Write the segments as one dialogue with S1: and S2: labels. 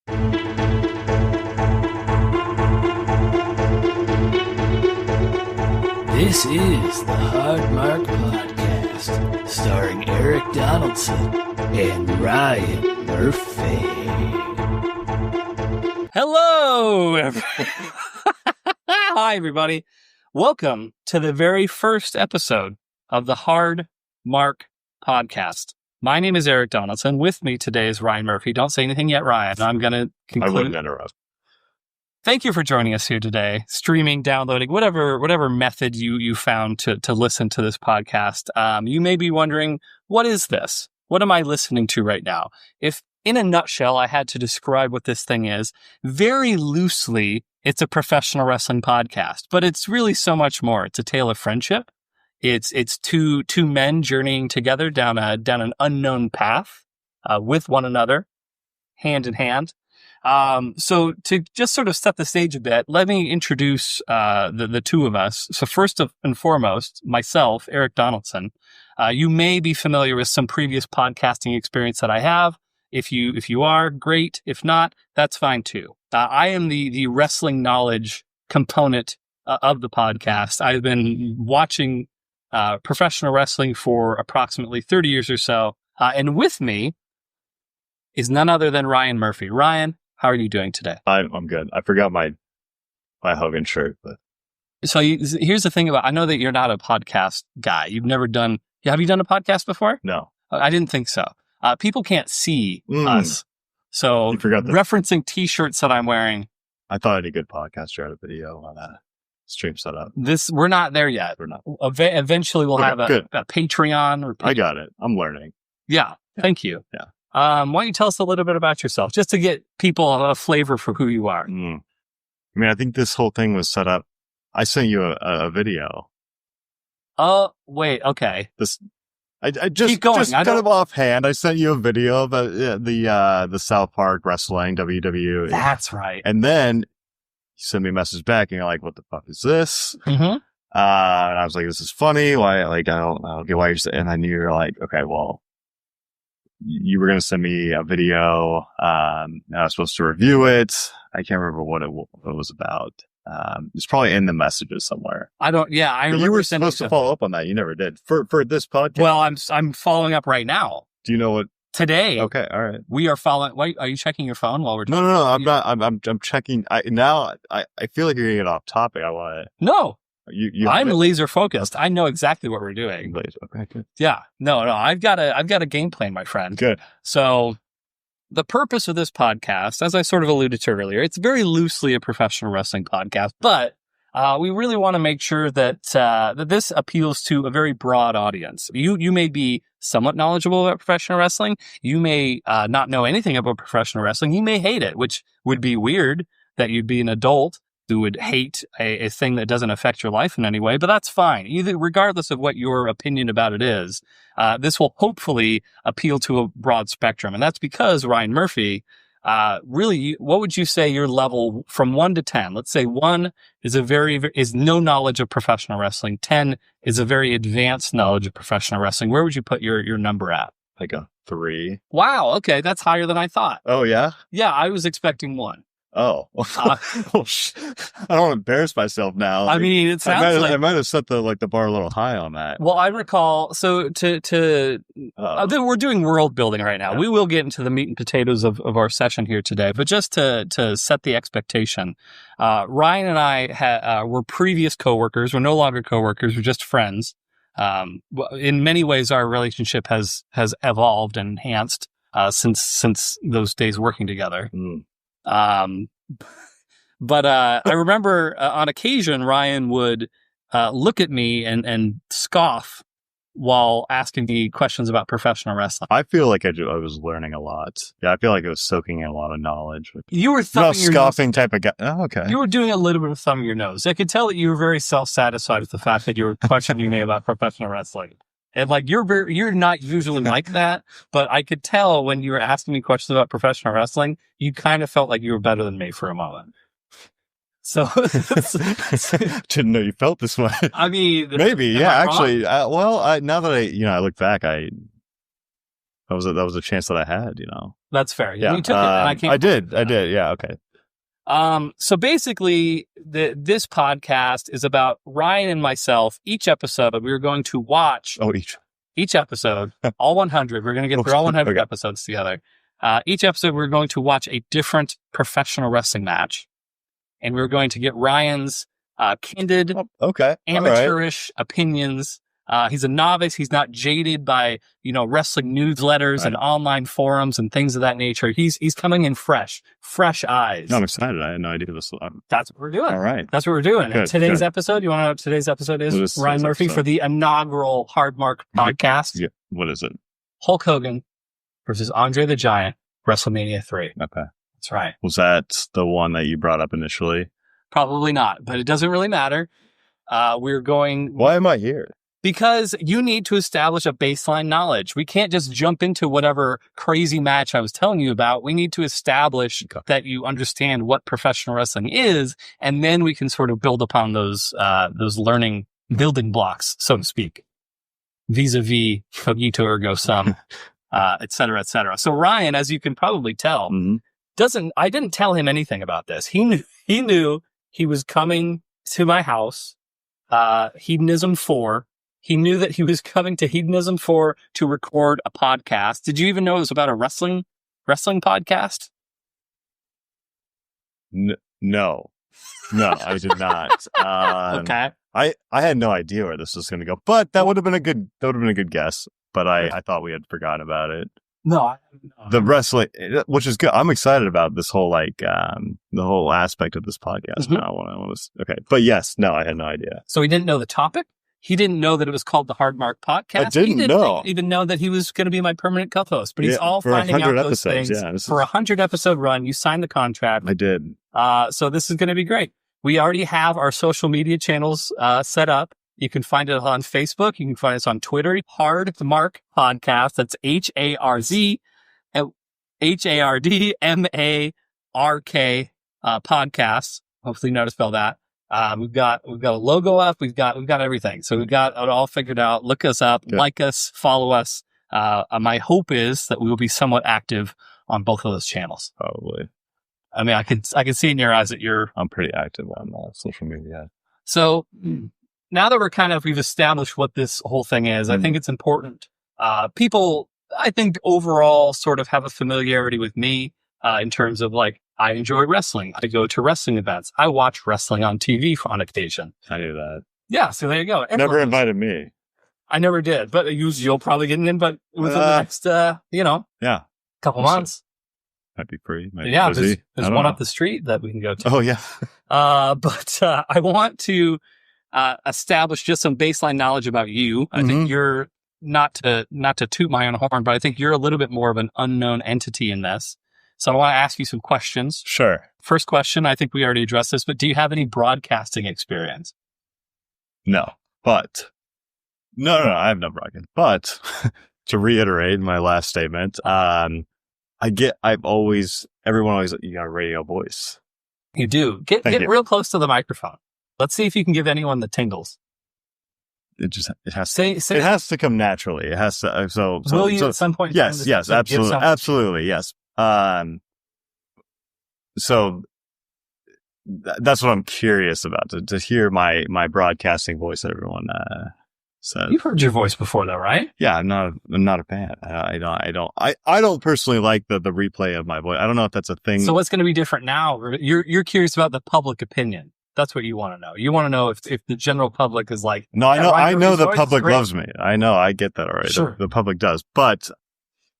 S1: This is the Hard Mark Podcast, starring Erik Donaldson and Ryan Murphy.
S2: Hello, Hi, everybody. Welcome to the very first episode of the Hard Mark Podcast. My name is Erik Donaldson. With me today is Ryan Murphy. Don't say anything yet, Ryan. I'm going to conclude.
S3: I wouldn't interrupt.
S2: Thank you for joining us here today, streaming, downloading, whatever method you found to listen to this podcast. You may be wondering, what is this? What am I listening to right now? If in a nutshell, I had to describe what this thing is, very loosely, it's a professional wrestling podcast, but it's really so much more. It's a tale of friendship. It's two men journeying together down an unknown path with one another, hand in hand. So to just sort of set the stage a bit, let me introduce the two of us. So first and foremost, myself, Erik Donaldson. You may be familiar with some previous podcasting experience that I have. If you are, great. If not, that's fine too. I am the wrestling knowledge component of the podcast. I've been watching professional wrestling for approximately 30 years or so. And with me is none other than Ryan Murphy. Ryan, how are you doing today?
S3: I'm good. I forgot my Hogan shirt, but
S2: so here's the thing I know that you're not a podcast guy. Have you done a podcast before?
S3: No,
S2: I didn't think so. People can't see us, so referencing T-shirts that I'm wearing.
S3: I thought I had a good podcast shirt, a video on a stream setup.
S2: We're not there yet.
S3: We're not.
S2: Eventually, we'll have a Patreon.
S3: I got it. I'm learning.
S2: Yeah. Thank you.
S3: Yeah.
S2: Why don't you tell us a little bit about yourself, just to get people a flavor for who you are?
S3: I mean, I think this whole thing was set up. I sent you a video.
S2: Oh, wait. Okay.
S3: I just
S2: keep going.
S3: Just kind of offhand. I sent you a video about the South Park wrestling WWE.
S2: That's right.
S3: And then you sent me a message back, and you're like, "What the fuck is this?"
S2: Mm-hmm.
S3: And I was like, "This is funny. Why? Like, I don't get why you're." And I knew you were like, "Okay, well." You were going to send me a video. And I was supposed to review it. I can't remember what it was about. It's probably in the messages somewhere.
S2: I remember
S3: you were supposed to follow up on that. You never did for this podcast.
S2: Well, I'm following up right now.
S3: Do you know what
S2: today?
S3: Okay, all right.
S2: We are following. Wait, are you checking your phone while we're talking?
S3: No. I'm not. I'm checking. I feel like you're going to get off topic. I want to.
S2: No. I'm
S3: it?
S2: laser focused. I know exactly what we're doing.
S3: Okay, good.
S2: Yeah. No. I've got a game plan, my friend.
S3: Good.
S2: So the purpose of this podcast, as I sort of alluded to earlier, it's very loosely a professional wrestling podcast, but we really want to make sure that that this appeals to a very broad audience. You may be somewhat knowledgeable about professional wrestling. You may not know anything about professional wrestling. You may hate it, which would be weird that you'd be an adult who would hate a thing that doesn't affect your life in any way, but that's fine. Either, regardless of what your opinion about it is, this will hopefully appeal to a broad spectrum. And that's because, Ryan Murphy, really, what would you say your level from 1 to 10? Let's say 1 is no knowledge of professional wrestling. 10 is a very advanced knowledge of professional wrestling. Where would you put your number at?
S3: Like a 3.
S2: Wow. Okay. That's higher than I thought.
S3: Oh, yeah?
S2: Yeah. I was expecting 1.
S3: Oh, I don't want to embarrass myself now.
S2: I mean, it sounds like
S3: I might have set the bar a little high on that.
S2: Well, I recall. So we're doing world building right now. Yeah. We will get into the meat and potatoes of our session here today, but just to set the expectation, Ryan and I were previous coworkers. We're no longer coworkers. We're just friends. In many ways, our relationship has evolved and enhanced since those days working together.
S3: Mm.
S2: But I remember on occasion, Ryan would look at me and scoff while asking me questions about professional wrestling.
S3: I feel like I was learning a lot. Yeah, I feel like I was soaking in a lot of knowledge.
S2: You were thumbing your
S3: scoffing
S2: nose.
S3: Type of guy. Oh, okay.
S2: You were doing a little bit of thumbing your nose. I could tell that you were very self-satisfied with the fact that you were questioning me about professional wrestling. And like, you're not usually like that, but I could tell when you were asking me questions about professional wrestling, you kind of felt like you were better than me for a moment. So
S3: didn't know you felt this way.
S2: I mean,
S3: maybe, yeah, actually. Now that I look back, that was a chance that I had,
S2: That's fair.
S3: Yeah.
S2: You took it, and I can't.
S3: I did. Yeah. Okay.
S2: So basically, this podcast is about Ryan and myself. Each episode, we are going to watch. Each episode, all 100. We're going to get through all 100 episodes together. Each episode, we're going to watch a different professional wrestling match, and we're going to get Ryan's candid, amateurish opinions. He's a novice. He's not jaded by, wrestling newsletters and online forums and things of that nature. He's coming in fresh eyes.
S3: No, I'm excited. I had no idea this.
S2: That's what we're doing.
S3: All right.
S2: That's what we're doing. Good, and today's episode, you want to know what today's episode is? Ryan Murphy for the inaugural Hard Mark podcast.
S3: Yeah. What is it?
S2: Hulk Hogan versus Andre the Giant, WrestleMania 3.
S3: Okay.
S2: That's right.
S3: Was that the one that you brought up initially?
S2: Probably not, but it doesn't really matter. We're going...
S3: Why am I here?
S2: Because you need to establish a baseline knowledge. We can't just jump into whatever crazy match I was telling you about. We need to establish that you understand what professional wrestling is, and then we can sort of build upon those learning building blocks, so to speak. Vis-a-vis cogito ergo sum, et cetera, et cetera. So Ryan, as you can probably tell, I didn't tell him anything about this. He knew he was coming to my house, Hedonism 4. He knew that he was coming to Hedonism 4 to record a podcast. Did you even know it was about a wrestling podcast?
S3: No, I did not.
S2: Okay.
S3: I had no idea where this was going to go, but that would have been a good guess. But I thought we had forgotten about it.
S2: No,
S3: the wrestling, which is good. I'm excited about this whole the whole aspect of this podcast now. Okay, but yes, no, I had no idea.
S2: So he didn't know the topic. He didn't know that it was called the Hard Mark Podcast.
S3: I didn't know.
S2: Even know that he was going to be my permanent co-host. But he's all finding out those things. Yeah, for a 100-episode run, you signed the contract.
S3: I did.
S2: So this is going to be great. We already have our social media channels set up. You can find it on Facebook. You can find us on Twitter. Hard Mark Podcast. That's HARDMARK podcast. Hopefully you know how to spell that. We've got a logo up. We've got everything. So we've got it all figured out. Look us up, like us, follow us. My hope is that we will be somewhat active on both of those channels.
S3: Probably.
S2: I mean, I can see in your eyes that I'm
S3: pretty active on social media.
S2: So now that we've established what this whole thing is, I think it's important. People, I think overall sort of have a familiarity with me, in terms of I enjoy wrestling. I go to wrestling events. I watch wrestling on TV on occasion.
S3: I knew that.
S2: Yeah, so there you go.
S3: Never invited me.
S2: I never did, but you'll probably get an invite within the next, couple months.
S3: Might be free.
S2: There's one up the street that we can go to.
S3: Oh, yeah.
S2: But I want to establish just some baseline knowledge about you. I think you're, not to toot my own horn, but I think you're a little bit more of an unknown entity in this. So I want to ask you some questions.
S3: Sure.
S2: First question, I think we already addressed this, but do you have any broadcasting experience?
S3: No, I have no broadcasting. But to reiterate my last statement, everyone always, you got a radio voice.
S2: You do. Get real close to the microphone. Let's see if you can give anyone the tingles.
S3: It has to come naturally. It has to.
S2: Will you at some point?
S3: Yes, absolutely, yes. So that's what I'm curious about, to hear my broadcasting voice. Everyone says
S2: you've heard your voice before, though, right?
S3: Yeah, I'm not a fan. I don't personally like the replay of my voice. I don't know if that's a thing.
S2: So what's going to be different now? You're curious about the public opinion. That's what you want to know. You want to know if the general public is like,
S3: no, I know the public loves me. I know, I get that already.
S2: Sure.
S3: The public does, but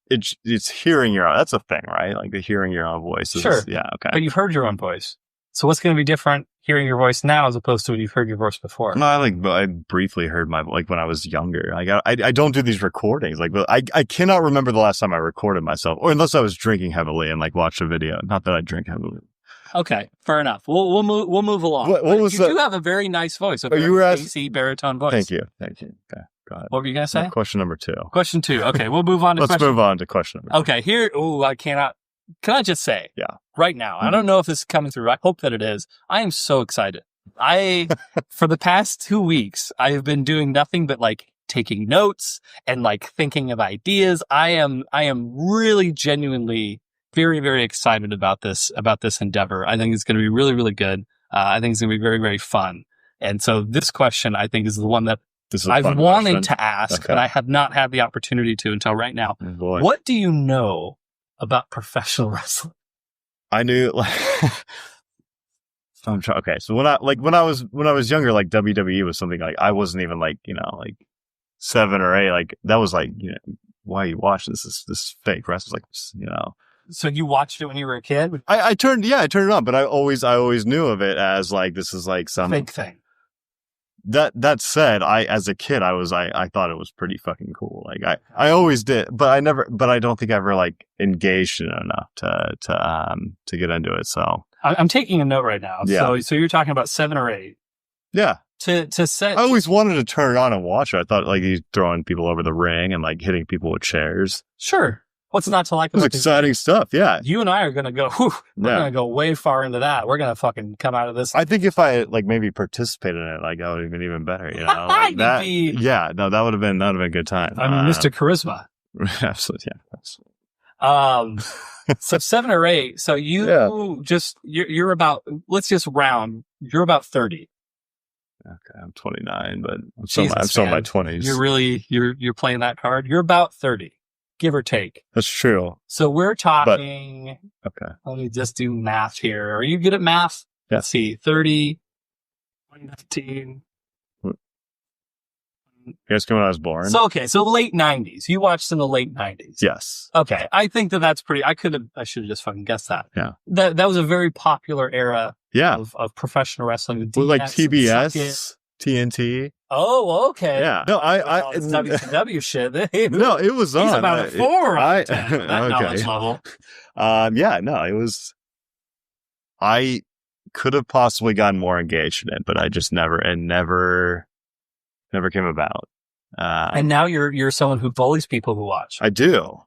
S3: it's hearing your own. That's a thing, right? Like the hearing your own voice.
S2: Sure.
S3: Yeah. Okay.
S2: But you've heard your own voice. So what's going to be different hearing your voice now as opposed to when you've heard your voice before?
S3: No, I briefly heard when I was younger. I don't do these recordings. I cannot remember the last time I recorded myself, or unless I was drinking heavily and watched a video. Not that I drink heavily.
S2: Okay, fair enough. We'll move along.
S3: What was
S2: you do have a very nice voice, a very bassy baritone voice.
S3: Thank you. Okay, go ahead.
S2: What were you going to say?
S3: Question number 2.
S2: Question 2. Okay, we'll move on to
S3: Let's move on to question number 2.
S2: Okay, here, I cannot, can I just say?
S3: Yeah.
S2: Right now, I don't know if this is coming through. I hope that it is. I am so excited. For the past 2 weeks, I have been doing nothing but taking notes and thinking of ideas. I am really genuinely very, very excited about this endeavor. I think it's going to be really, really good. I think it's going to be very, very fun. And so this question, I think, is the one that I've wanted to ask, but I have not had the opportunity to until right now.
S3: Oh, boy.
S2: What do you know about professional wrestling?
S3: I knew, like, okay. So when I was younger, like WWE was something like I wasn't even like, like 7 or 8. Like that was like, why are you watching this fake wrestling? Like,
S2: So you watched it when you were a kid?
S3: I turned it on, but I always knew of it as like, this is like some
S2: fake thing.
S3: That said, as a kid, I thought it was pretty fucking cool. Like I always did, but I don't think I ever like engaged in it enough to get into it. So
S2: I'm taking a note right now.
S3: Yeah.
S2: So you're talking about 7 or 8.
S3: Yeah.
S2: To set.
S3: I always wanted to turn it on and watch it. I thought like he's throwing people over the ring and like hitting people with chairs.
S2: Sure. What's not to like
S3: about it? Exciting stuff. Yeah.
S2: You and I are going to go, we're going to go way far into that. We're going to fucking come out of this.
S3: I think if I like maybe participated in it, like I would have been even better, Like that, yeah, no, that would have been a good time.
S2: I mean, Mr. Charisma.
S3: Absolutely. Yeah.
S2: So 7 or 8. So you're about, let's just round. You're about 30.
S3: Okay. I'm 29, but I'm still in my 20s.
S2: You're really, you're playing that card. You're about 30. Give or take.
S3: That's true.
S2: So we're talking.
S3: Okay.
S2: Let me just do math here. Are you good at math?
S3: Yeah.
S2: Let's see. 30, 2019.
S3: You guys come when I was born?
S2: So, okay. So late 90s. You watched in the late 90s.
S3: Yes.
S2: Okay. I think that's pretty. I should have just fucking guessed that.
S3: Yeah.
S2: That was a very popular era.
S3: Yeah.
S2: Of professional wrestling.
S3: Well, like TBS, TNT.
S2: Oh, okay.
S3: Yeah. No,
S2: it's WCW shit.
S3: No, it was on.
S2: He's about a 4 out of 10 at that
S3: okay.
S2: knowledge level.
S3: Yeah, no, it was. I could have possibly gotten more engaged in it, but I just never came about.
S2: And now you're someone who bullies people who watch.
S3: I do.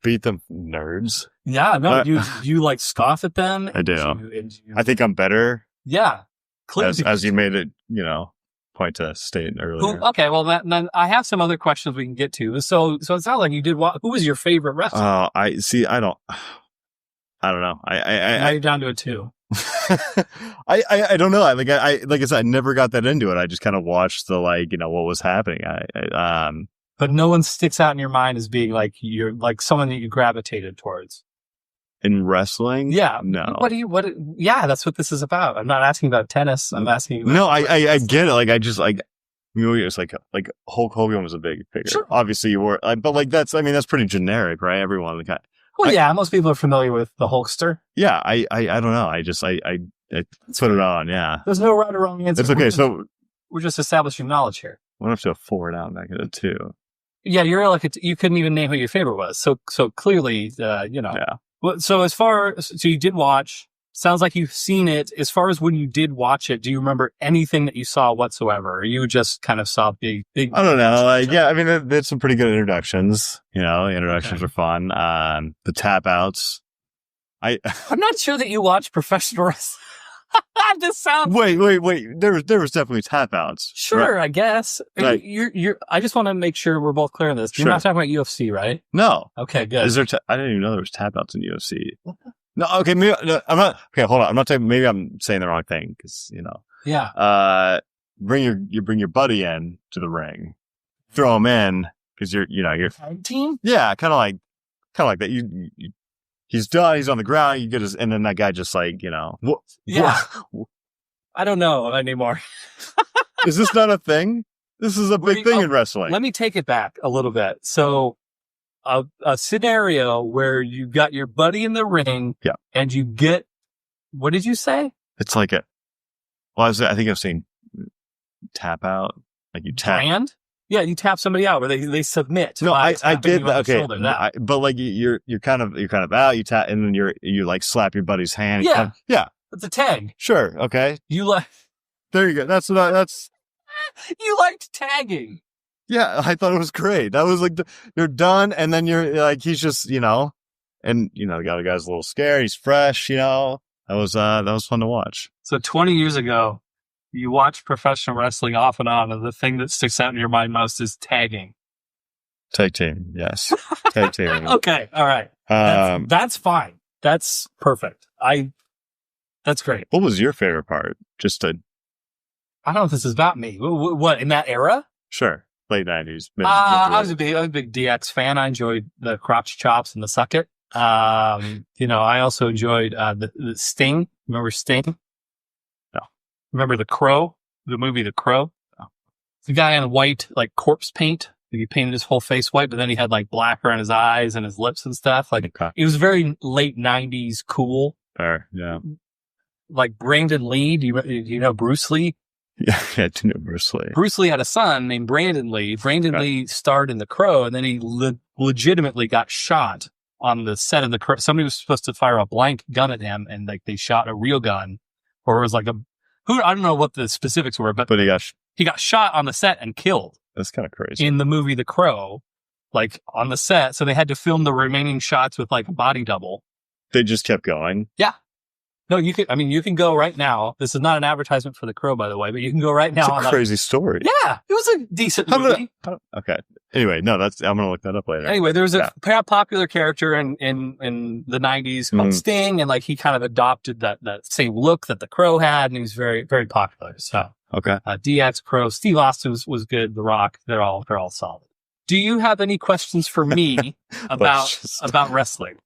S3: Beat them nerds.
S2: Yeah, no, you like scoff at them.
S3: I do. I think I'm better.
S2: Yeah.
S3: As you made it, point to state earlier.
S2: Okay, well, then I have some other questions we can get to. So it sounds like you did. Who was your favorite wrestler?
S3: I don't know.
S2: Now you're down to a 2.
S3: I don't know. Like I said, I never got that into it. I just kind of watched the what was happening.
S2: But no one sticks out in your mind as being like you're like someone that you gravitated towards.
S3: In wrestling?
S2: Yeah.
S3: No.
S2: Yeah, that's what this is about. I'm not asking about tennis. I'm asking about.
S3: No, I get it. Like, I just like, it's like Hulk Hogan was a big figure.
S2: Sure.
S3: Obviously you were, but like, that's pretty generic, right? Everyone.
S2: Yeah, most people are familiar with the Hulkster.
S3: Yeah. I don't know. I put it on. Yeah.
S2: There's no right or wrong answer.
S3: It's okay. So
S2: we're just establishing knowledge here.
S3: I went up to a 4 now back at a 2.
S2: Yeah. You're like, you couldn't even name who your favorite was. So clearly,
S3: Yeah.
S2: Well, so so you did watch, sounds like you've seen it. As far as when you did watch it, do you remember anything that you saw whatsoever? Or you just kind of saw big.
S3: I don't know. Yeah, I mean, there's some pretty good introductions. The introductions are fun. The tap outs. I'm
S2: not sure that you watch professional wrestling. This sounds.
S3: Wait. There was definitely tap outs.
S2: Sure,
S3: right?
S2: I guess.
S3: Right.
S2: I just want to make sure we're both clear on this. You're not talking about UFC, right?
S3: No.
S2: Okay, good.
S3: Is there? I didn't even know there was tap outs in UFC. No. Okay. Maybe I'm not. Okay. Hold on. I'm not talking. Maybe I'm saying the wrong thing because
S2: Yeah.
S3: Bring your buddy in to the ring, throw him in because you're
S2: tag team.
S3: Yeah, kind of like that. You he's done. He's on the ground. You get his, and then that guy just
S2: Yeah. I don't know anymore.
S3: Is this not a thing? This is a big thing in wrestling.
S2: Let me take it back a little bit. So a scenario where you got your buddy in the ring.
S3: Yeah.
S2: And you get, what did you say?
S3: It's like I think I've seen tap out. Like you tap.
S2: Brand? Yeah, you tap somebody out where they submit.
S3: No, I did that. Okay, but like you're kind of out. You tap, and then you like slap your buddy's hand.
S2: Yeah,
S3: yeah.
S2: It's a tag.
S3: Sure. Okay.
S2: There
S3: you go. That's.
S2: You liked tagging.
S3: Yeah, I thought it was great. That was like you're done, and then you're like he's just and the guy's a little scared. He's fresh. That was fun to watch.
S2: So 20 years ago, you watch professional wrestling off and on, and the thing that sticks out in your mind most is tagging.
S3: Tag team, yes. Tag team.
S2: Okay, all right. That's fine. That's perfect. That's great.
S3: What was your favorite part?
S2: I don't know if this is about me. What, in that era?
S3: Sure. Late 90s.
S2: I was a big DX fan. I enjoyed the crotch chops and the suck it. I also enjoyed the Sting. Remember Sting? No. Remember The Crow? The movie The Crow? No. The guy in white, like corpse paint. He painted his whole face white, but then he had like black around his eyes and his lips and stuff. Like It was very late 90s cool.
S3: Fair, yeah.
S2: Like Brandon Lee. Do you know Bruce Lee?
S3: Yeah, I do know Bruce Lee.
S2: Bruce Lee had a son named Brandon Lee. Brandon Lee starred in The Crow, and then he legitimately got shot on the set of The Crow. Somebody was supposed to fire a blank gun at him, and like they shot a real gun, or it was like I don't know what the specifics were, but he got shot on the set and killed.
S3: That's kind of crazy.
S2: In the movie The Crow, like on the set, so they had to film the remaining shots with like a body double.
S3: They just kept going.
S2: Yeah. No, you can go right now. This is not an advertisement for The Crow, by the way, but you can go right now.
S3: It's a crazy story.
S2: Yeah, it was a decent movie.
S3: Okay. Anyway, no, I'm going to look that up later.
S2: Anyway, there was a popular character in the 90s called Sting, and like he kind of adopted that same look that The Crow had, and he was very, very popular. So,
S3: okay.
S2: DX, Crow, Steve Austin was good. The Rock, they're all solid. Do you have any questions for me about wrestling?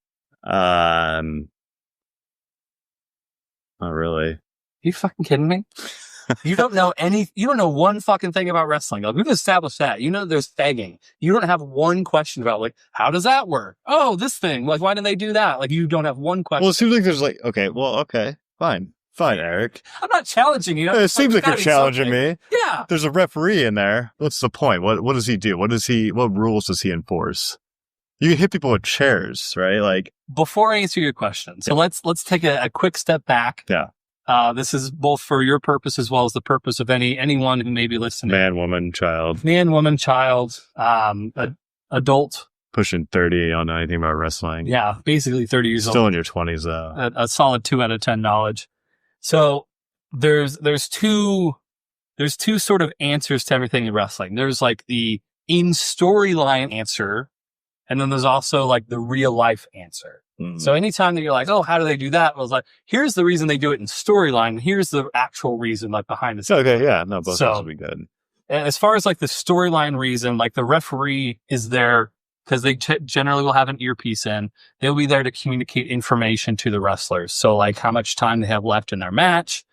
S3: Not really.
S2: Are you fucking kidding me? You don't know one fucking thing about wrestling. Like, we've established that. You know, there's tagging. You don't have one question about like, how does that work? Oh, this thing. Like, why did they do that? Like, you don't have one question.
S3: Well, it seems like there's like, okay, fine, Erik.
S2: I'm not challenging you.
S3: It seems like you're challenging me.
S2: Yeah.
S3: There's a referee in there. What's the point? What does he do? What rules does he enforce? You can hit people with chairs, right? Like,
S2: before I answer your question, so let's take a quick step back.
S3: Yeah.
S2: This is both for your purpose as well as the purpose of anyone who may be listening.
S3: Man, woman, child,
S2: adult.
S3: Pushing 30 on anything about wrestling.
S2: Yeah, basically 30 years old.
S3: Still in your 20s though.
S2: A solid 2 out of 10 knowledge. So there's two sort of answers to everything in wrestling. There's like the in storyline answer, and then there's also like the real life answer. Mm-hmm. So anytime that you're like, oh, how do they do that? Well, it's like, here's the reason they do it in storyline. Here's the actual reason, like behind the scenes.
S3: Okay, yeah, no, both of those would be good.
S2: And as far as like the storyline reason, like the referee is there because they generally will have an earpiece in. They'll be there to communicate information to the wrestlers. So like how much time they have left in their match.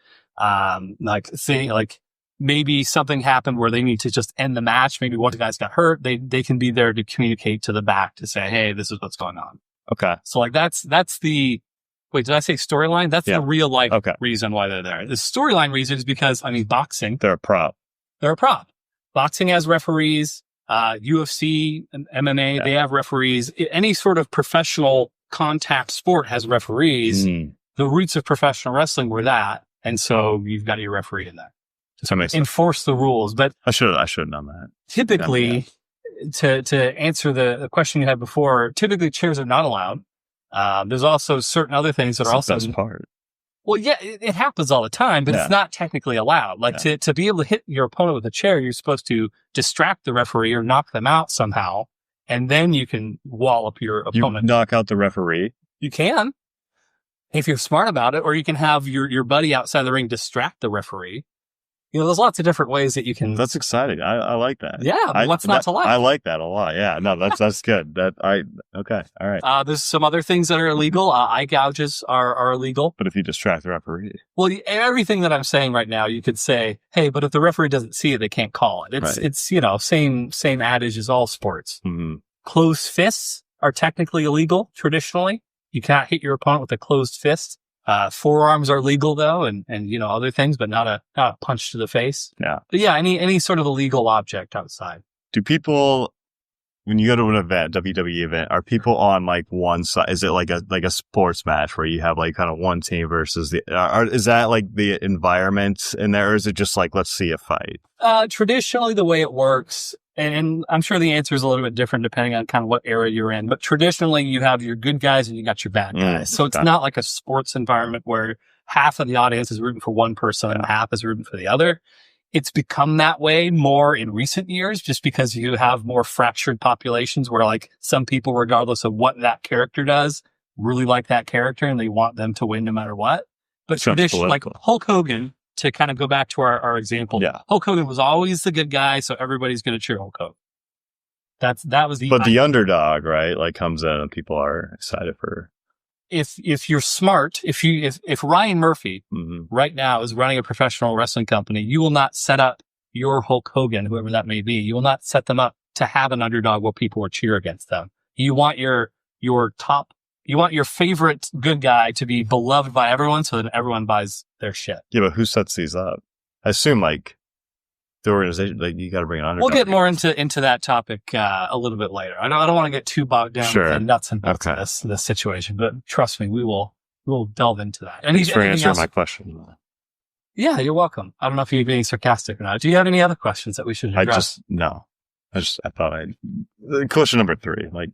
S2: Maybe something happened where they need to just end the match. Maybe one of the guys got hurt. They can be there to communicate to the back to say, hey, this is what's going on.
S3: Okay.
S2: So like that's the, wait, did I say storyline? That's the real life reason why they're there. The storyline reason is because, boxing.
S3: They're a prop.
S2: Boxing has referees, UFC and MMA, they have referees. Any sort of professional contact sport has referees. Mm. The roots of professional wrestling were that. And so you've got your referee in there. Enforce the rules, but
S3: I should have known that.
S2: Typically, to answer the question you had before, typically chairs are not allowed. There's also certain other things that are also
S3: the best part.
S2: Well, yeah, it happens all the time, but it's not technically allowed. Like to be able to hit your opponent with a chair, you're supposed to distract the referee or knock them out somehow, and then you can wallop your opponent.
S3: You knock out the referee.
S2: You can, if you're smart about it, or you can have your buddy outside the ring distract the referee. You know, there's lots of different ways that you can.
S3: That's exciting. I like that.
S2: Yeah, what's not to like?
S3: I like that a lot. Yeah, no, that's good. Okay, all right.
S2: There's some other things that are illegal. Eye gouges are illegal.
S3: But if you distract the referee,
S2: well, everything that I'm saying right now, you could say, hey, but if the referee doesn't see it, they can't call it. It's same adage as all sports. Mm-hmm. Closed fists are technically illegal traditionally. You cannot hit your opponent with a closed fist. Forearms are legal though, and other things, but not a punch to the face.
S3: Yeah.
S2: But yeah, any sort of illegal object outside.
S3: Do people, when you go to an event, WWE event, are people on like one side? Is it like a sports match where you have like kind of one team versus the, is that like the environment in there, or is it just like, let's see a fight?
S2: Traditionally the way it works, and I'm sure the answer is a little bit different depending on kind of what era you're in, but traditionally you have your good guys and you got your bad guys. So it's not like a sports environment where half of the audience is rooting for one person and half is rooting for the other. it's become that way more in recent years, just because you have more fractured populations where like some people, regardless of what that character does, really like that character and they want them to win no matter what. But traditionally, like Hulk Hogan, to kind of go back to our example, Hulk Hogan was always the good guy, so everybody's going to cheer Hulk Hogan. That was the
S3: But the underdog, right? Like comes in and people are excited for.
S2: If you're smart, if Ryan Murphy right now is running a professional wrestling company, you will not set up your Hulk Hogan, whoever that may be. You will not set them up to have an underdog where people will cheer against them. You want your favorite good guy to be beloved by everyone, so that everyone buys their shit.
S3: Yeah, but who sets these up? I assume like the organization, like you got to bring an underdog.
S2: We'll get more into that topic a little bit later. I don't want to get too bogged down with the nuts and bolts of this situation, but trust me, we will delve into that.
S3: Thanks for answering my question.
S2: Yeah, you're welcome. I don't know if you're being sarcastic or not. Do you have any other questions that we should address?
S3: I thought question number 3, like.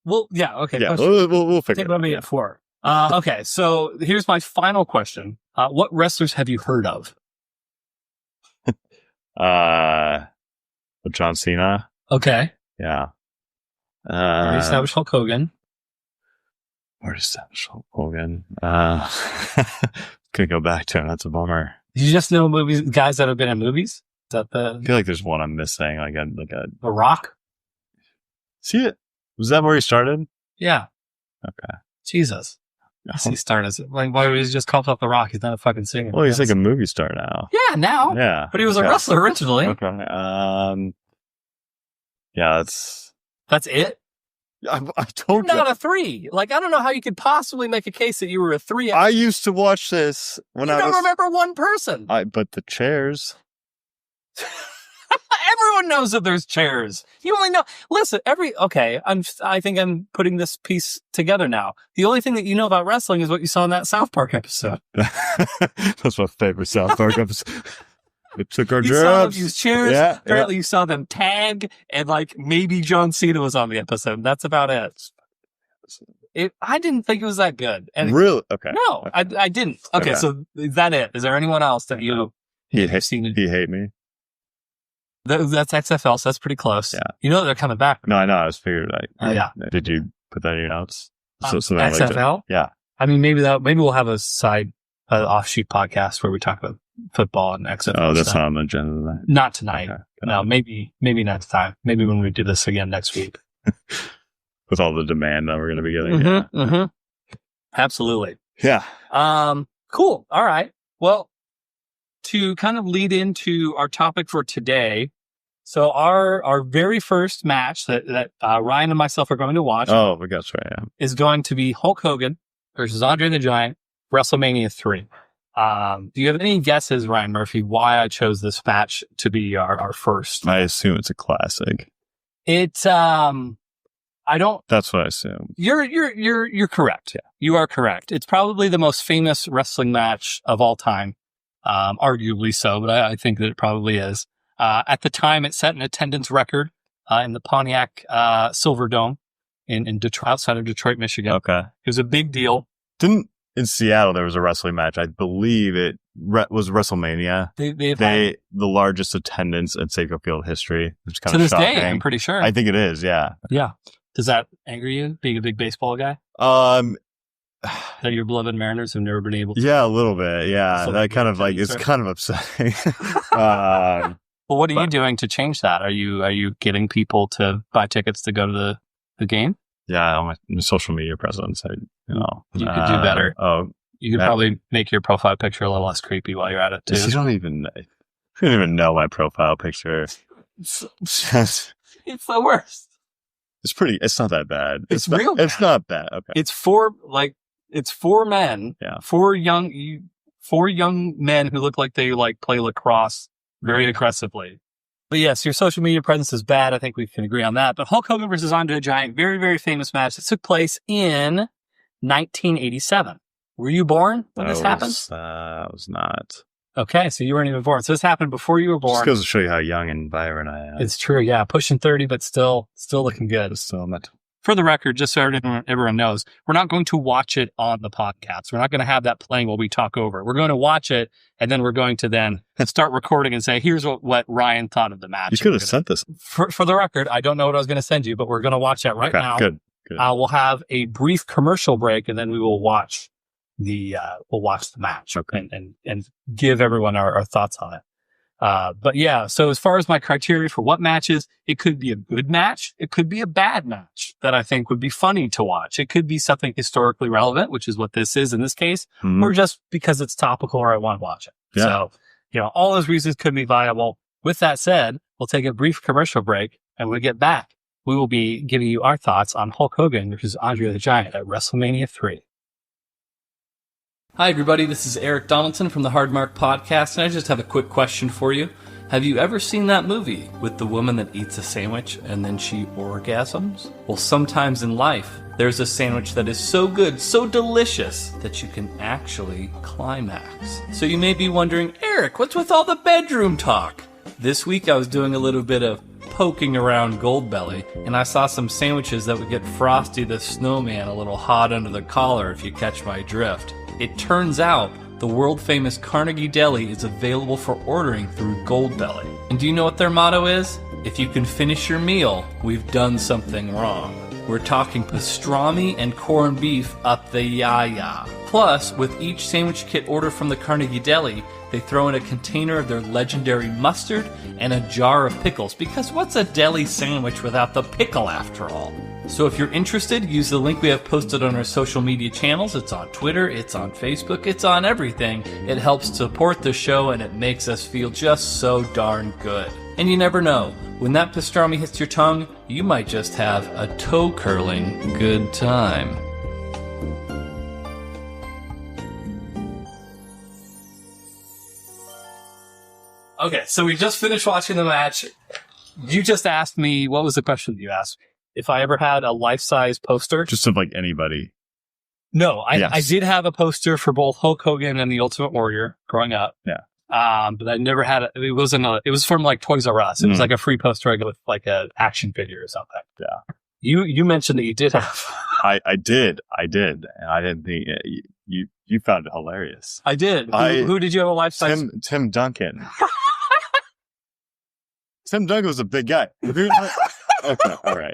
S2: Well, yeah, okay.
S3: Yeah, we'll figure it out.
S2: Maybe at 4. Okay, so here's my final question. What wrestlers have you heard of?
S3: John Cena.
S2: Okay.
S3: Yeah.
S2: Already established Hulk Hogan.
S3: Gonna go back to him. That's a bummer.
S2: You just know guys that have been in movies? Is that
S3: I feel like there's one I'm missing.
S2: The Rock?
S3: See it? Was that where he started?
S2: Yeah.
S3: Okay.
S2: Jesus. He started. Like, why was he just called up The Rock? He's not a fucking singer.
S3: Well, he's like a movie star now.
S2: Yeah, now.
S3: Yeah.
S2: But he was a wrestler originally.
S3: Okay. Yeah,
S2: that's it?
S3: I told you.
S2: Not a 3. Like, I don't know how you could possibly make a case that you were a 3.
S3: I used to watch this when I
S2: don't remember one person.
S3: But the chairs.
S2: Everyone knows that there's chairs. You only know. Listen, I think I'm putting this piece together now. The only thing that you know about wrestling is what you saw in that South Park episode.
S3: That's my favorite South Park episode. It took our jobs.
S2: You saw them use chairs.
S3: Yeah,
S2: apparently you saw them tag, and like maybe John Cena was on the episode. That's about it. I didn't think it was that good. And
S3: really? Okay.
S2: No, okay. I didn't. Okay, so is that it? Is there anyone else that you've seen?
S3: He hate me.
S2: That's XFL, so that's pretty close.
S3: Yeah.
S2: You know they're coming back.
S3: No, I know. I was figured.
S2: Yeah.
S3: Did you put that in your notes?
S2: XFL?
S3: Yeah.
S2: I mean, maybe we'll have a side offshoot podcast where we talk about football and XFL.
S3: Oh, that's not on the agenda tonight.
S2: Not tonight. Okay. No, maybe next time. Maybe when we do this again next week.
S3: With all the demand that we're going to be getting.
S2: Absolutely.
S3: Yeah.
S2: Cool. All right. Well, to kind of lead into our topic for today. So our very first match that Ryan and myself are going to watch.
S3: Oh, that's right. Yeah.
S2: Is going to be Hulk Hogan versus Andre the Giant, WrestleMania 3. Do you have any guesses, Ryan Murphy, why I chose this match to be our first?
S3: I assume it's a classic.
S2: I don't.
S3: That's what I assume.
S2: You're correct. Yeah. You are correct. It's probably the most famous wrestling match of all time. Arguably so, but I think that it probably is. At the time, it set an attendance record in the Pontiac Silverdome in Detroit, outside of Detroit, Michigan.
S3: Okay.
S2: It was a big deal.
S3: In Seattle, there was a wrestling match. I believe it was WrestleMania. They the largest attendance in Safeco Field history. Which kind
S2: to
S3: of
S2: this
S3: shocking.
S2: Day, I'm pretty sure.
S3: I think it is. Yeah.
S2: Yeah. Does that anger you, being a big baseball guy? That your beloved Mariners have never been able to?
S3: Yeah, a little bit. Yeah, that kind of like it's kind of upsetting.
S2: Well, what are you doing to change that? Are you getting people to buy tickets to go to the game?
S3: Yeah, on my social media presence, you could
S2: do better. You could probably make your profile picture a little less creepy while you're at it too.
S3: You don't even know my profile picture.
S2: It's the worst.
S3: It's not that bad.
S2: It's real bad.
S3: It's not bad. Okay.
S2: It's four men.
S3: Yeah.
S2: Four young men who look like they play lacrosse very aggressively. But yes, your social media presence is bad. I think we can agree on that. But Hulk Hogan versus Andre the Giant, very, very famous match that took place in 1987. Were you born when this happened?
S3: I was not.
S2: Okay, so you weren't even born. So this happened before you were born.
S3: Just goes to show you how young and vibrant I am.
S2: It's true, yeah. Pushing 30, but still looking good.
S3: Still, I'm at
S2: for the record, just so everyone knows, we're not going to watch it on the podcast. We're not going to have that playing while we talk over it. We're going to watch it, and then we're going to then start recording and say, here's what Ryan thought of the match.
S3: You could have sent this.
S2: For the record, I don't know what I was going to send you, but we're going to watch that right now.
S3: Good.
S2: We'll have a brief commercial break, and then we will watch the match and give everyone our thoughts on it. But yeah, so as far as my criteria for what matches, it could be a good match. It could be a bad match that I think would be funny to watch. It could be something historically relevant, which is what this is in this case, or just because it's topical or I want to watch it. Yeah. So, all those reasons could be viable. With that said, we'll take a brief commercial break, and when we get back, we will be giving you our thoughts on Hulk Hogan versus Andre the Giant at WrestleMania 3. Hi, everybody. This is Erik Donaldson from the Hard Mark Podcast, and I just have a quick question for you. Have you ever seen that movie with the woman that eats a sandwich and then she orgasms? Well, sometimes in life, there's a sandwich that is so good, so delicious, that you can actually climax. So you may be wondering, Erik, what's with all the bedroom talk? This week I was doing a little bit of poking around Goldbelly, and I saw some sandwiches that would get Frosty the Snowman a little hot under the collar, if you catch my drift. It turns out the world-famous Carnegie Deli is available for ordering through Goldbelly. And do you know what their motto is? If you can finish your meal, we've done something wrong. We're talking pastrami and corned beef up the yaya. Plus, with each sandwich kit order from the Carnegie Deli, they throw in a container of their legendary mustard and a jar of pickles, because what's a deli sandwich without the pickle after all? So if you're interested, use the link we have posted on our social media channels. It's on Twitter, it's on Facebook, it's on everything. It helps support the show, and it makes us feel just so darn good. And you never know, when that pastrami hits your tongue, you might just have a toe-curling good time. Okay, so we just finished watching the match. You just asked me, what was the question that you asked me? If I ever had a life-size poster.
S3: Just of like anybody.
S2: No, I did have a poster for both Hulk Hogan and the Ultimate Warrior growing up.
S3: Yeah.
S2: But I never had it was from like Toys R Us. It was like a free poster I got with like an action figure or something.
S3: Yeah.
S2: You mentioned that you did have.
S3: I did. And I didn't think you found it hilarious.
S2: I did. Who did you have a life-size?
S3: Tim Duncan. Tim Duncan was a big guy. Okay, all right.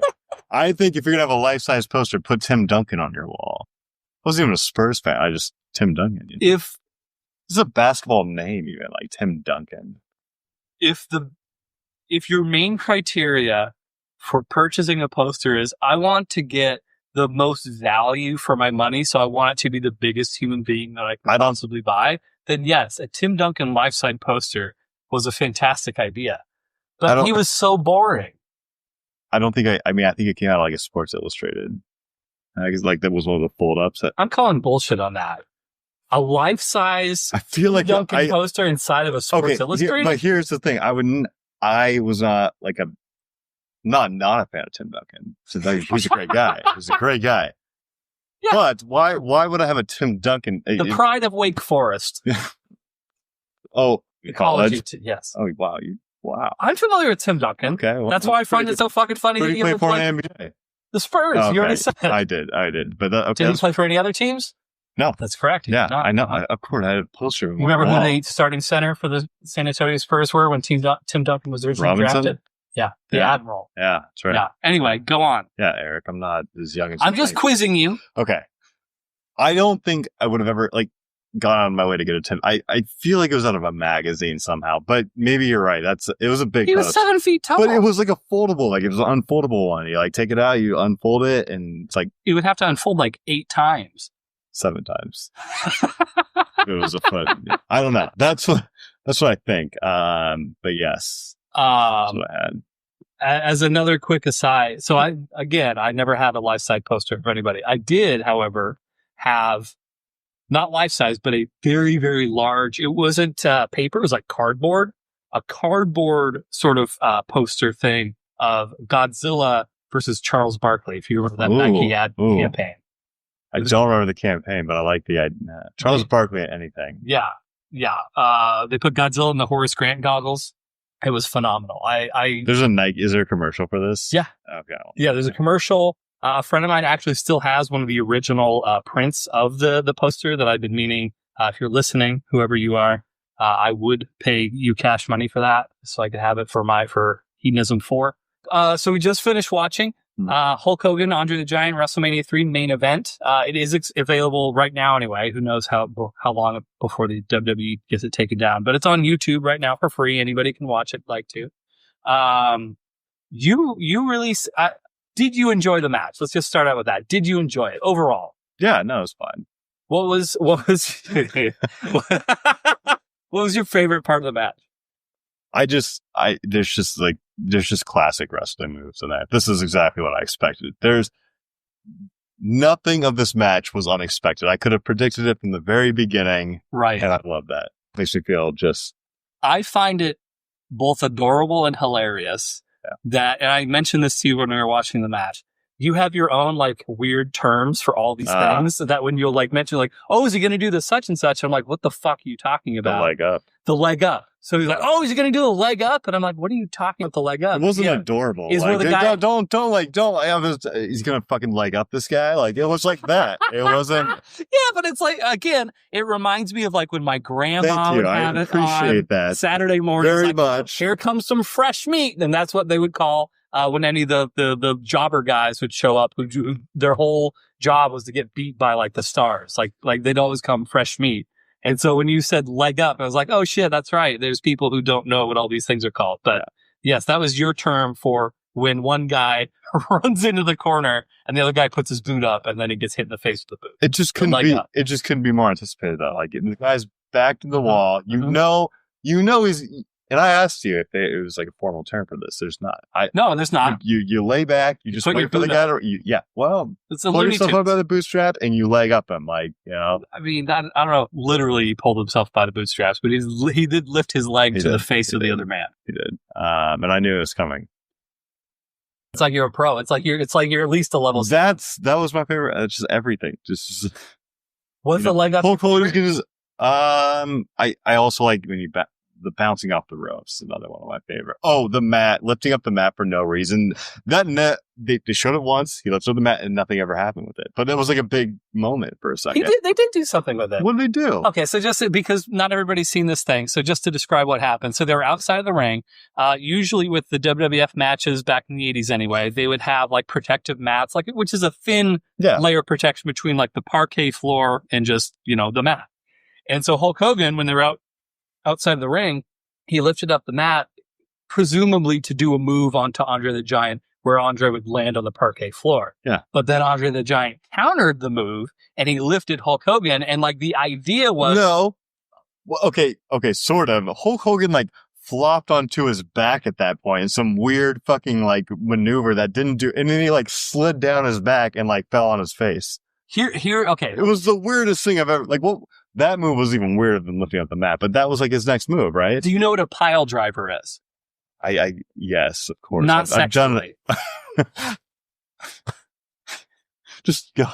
S3: I think if you're going to have a life-size poster, put Tim Duncan on your wall. I wasn't even a Spurs fan. Tim Duncan. This is a basketball name, even, like Tim Duncan.
S2: If your main criteria for purchasing a poster is, I want to get the most value for my money, so I want it to be the biggest human being that I can possibly buy, then yes, a Tim Duncan life-size poster was a fantastic idea. But he was so boring.
S3: I think it came out of like a Sports Illustrated. I guess like that was one of the fold-ups.
S2: I'm calling bullshit on that. A life-size Duncan poster inside of a Sports Illustrated?
S3: But here's the thing. I was not like not a fan of Tim Duncan. He's a great guy. He's a great guy. Yeah. But why would I have a Tim Duncan?
S2: The pride of Wake Forest.
S3: Oh, college?
S2: Yes.
S3: Oh, wow. Wow.
S2: I'm familiar with Tim Duncan. Okay. Well, that's why I find it so fucking funny that
S3: he played for an NBA.
S2: The Spurs. You already said it.
S3: I did. But
S2: did he play for any other teams?
S3: No.
S2: That's correct.
S3: Yeah, I know. Of course, I had a poster of him.
S2: You remember who the starting center for the San Antonio Spurs were when Tim Duncan was originally drafted? Yeah. The Admiral.
S3: Yeah, that's right.
S2: Yeah. Anyway, go on.
S3: Yeah, Erik, I'm not as young as
S2: I'm just quizzing you.
S3: Okay. I don't think I would have ever, gone on my way to get a Tim. I feel like it was out of a magazine somehow, but maybe you're right. It was a big
S2: He was
S3: post.
S2: 7 feet tall.
S3: But it was like a foldable, it was an unfoldable one. You take it out, you unfold it, and it's like
S2: you would have to unfold 8 times.
S3: 7 times. It was a foot. I don't know. That's what I think. But yes. That's what I had.
S2: As another quick aside, so I never had a life-size poster for anybody. I did, however, have not life-size, but a very, very large, it wasn't paper, it was like cardboard, a cardboard sort of poster thing of Godzilla versus Charles Barkley, if you remember that Nike ad campaign.
S3: I don't remember the campaign, but I like the idea. Charles Barkley at anything.
S2: Yeah. They put Godzilla in the Horace Grant goggles. It was phenomenal.
S3: There's a Nike. Is there a commercial for this?
S2: Yeah.
S3: Okay.
S2: Yeah, there's a commercial. A friend of mine actually still has one of the original prints of the poster that I've been meaning. If you're listening, whoever you are, I would pay you cash money for that so I could have it for Hedonism 4. So we just finished watching Hulk Hogan, Andre the Giant, WrestleMania 3 main event. It is available right now anyway. Who knows how long before the WWE gets it taken down. But it's on YouTube right now for free. Anybody can watch it if like to. You really... did you enjoy the match? Let's just start out with that. Did you enjoy it overall?
S3: Yeah, no, it was fine.
S2: What was what was your favorite part of the match?
S3: There's just classic wrestling moves in that. This is exactly what I expected. There's nothing of this match was unexpected. I could have predicted it from the very beginning.
S2: Right.
S3: And I love that. Makes me feel just...
S2: I find it both adorable and hilarious and I mentioned this to you when we were watching the match. You have your own like weird terms for all these things that when you'll like mention like, oh, is he going to do the such and such? I'm like, what the fuck are you talking about?
S3: The leg up.
S2: The leg up. So he's like, oh, is he going to do the leg up? And I'm like, what are you talking about the leg up?
S3: It wasn't adorable.
S2: Is
S3: like,
S2: where the guy...
S3: he's going to fucking leg up this guy. Like it was like that. It wasn't.
S2: Yeah, but it's like, again, it reminds me of like when my grandma would have it
S3: appreciate
S2: on
S3: that.
S2: Saturday morning.
S3: Very
S2: like,
S3: much.
S2: Here comes some fresh meat. And that's what they would call when any of the jobber guys would show up, who their whole job was to get beat by like the stars. Like they'd always come fresh meat. And so when you said leg up, I was like, oh shit, that's right. There's people who don't know what all these things are called. But yes, that was your term for when one guy runs into the corner and the other guy puts his boot up and then he gets hit in the face with the boot.
S3: It just couldn't be more anticipated though. Like the guy's back to the wall. You know he's... And I asked you if it was like a formal term for this. There's not.
S2: No, there's not.
S3: You lay back. You just wait for the guy to. It's pull yourself up by the bootstrap and you leg up him. Like, you know.
S2: I mean, I don't know. Literally, he pulled himself by the bootstraps, but he did lift his leg to the face of the other man.
S3: He did. And I knew it was coming.
S2: It's like you're a pro. It's like you're at least a level.
S3: That was my favorite. It's just everything. Just.
S2: What's the leg up?
S3: Hulk Hogan is. I also like when you the bouncing off the ropes, another one of my favorite. Oh, the mat, lifting up the mat for no reason. That net, they showed it once. He lifted up the mat and nothing ever happened with it. But it was like a big moment for a second.
S2: They did do something with it.
S3: What did they do?
S2: Okay, so just because not everybody's seen this thing, so just to describe what happened. So they were outside of the ring. Usually with the WWF matches back in the 80s anyway, they would have like protective mats, which is a thin layer of protection between like the parquet floor and just, the mat. And so Hulk Hogan, when they were outside of the ring, he lifted up the mat, presumably to do a move onto Andre the Giant, where Andre would land on the parquet floor.
S3: Yeah.
S2: But then Andre the Giant countered the move, and he lifted Hulk Hogan, and like the idea was...
S3: No. Well, okay, sort of. Hulk Hogan like flopped onto his back at that point in some weird fucking like maneuver that didn't do... And then he like slid down his back and like fell on his face. Okay.
S2: It
S3: was the weirdest thing I've ever... Like, well... That move was even weirder than lifting up the mat, but that was like his next move, right?
S2: Do you know what a pile driver is?
S3: Yes, of course.
S2: Not sexually.
S3: Just go.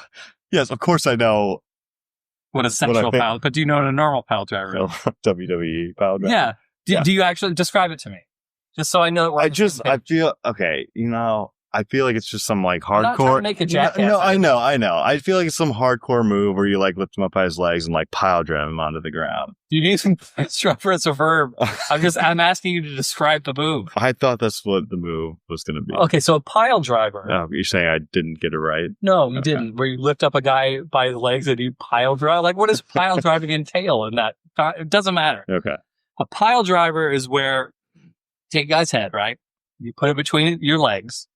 S3: Yes, of course I know.
S2: What a sexual pile, but do you know what a normal pile driver is?
S3: WWE pile driver.
S2: Yeah. Do you actually describe it to me? Just so I know.
S3: I feel, okay, I feel like it's just some like hardcore.
S2: I'm not trying to make a jackass.
S3: No, I know. I feel like it's some hardcore move where you like lift him up by his legs and like pile drive him onto the ground.
S2: You need some structure as a verb. I'm asking you to describe the move.
S3: I thought that's what the move was going to be.
S2: Okay, so a pile driver.
S3: Oh, you're saying I didn't get it right?
S2: No, you didn't. Where you lift up a guy by his legs and you pile drive. Like, what does pile driving entail in that? It doesn't matter.
S3: Okay.
S2: A pile driver is where you take a guy's head, right? You put it between your legs.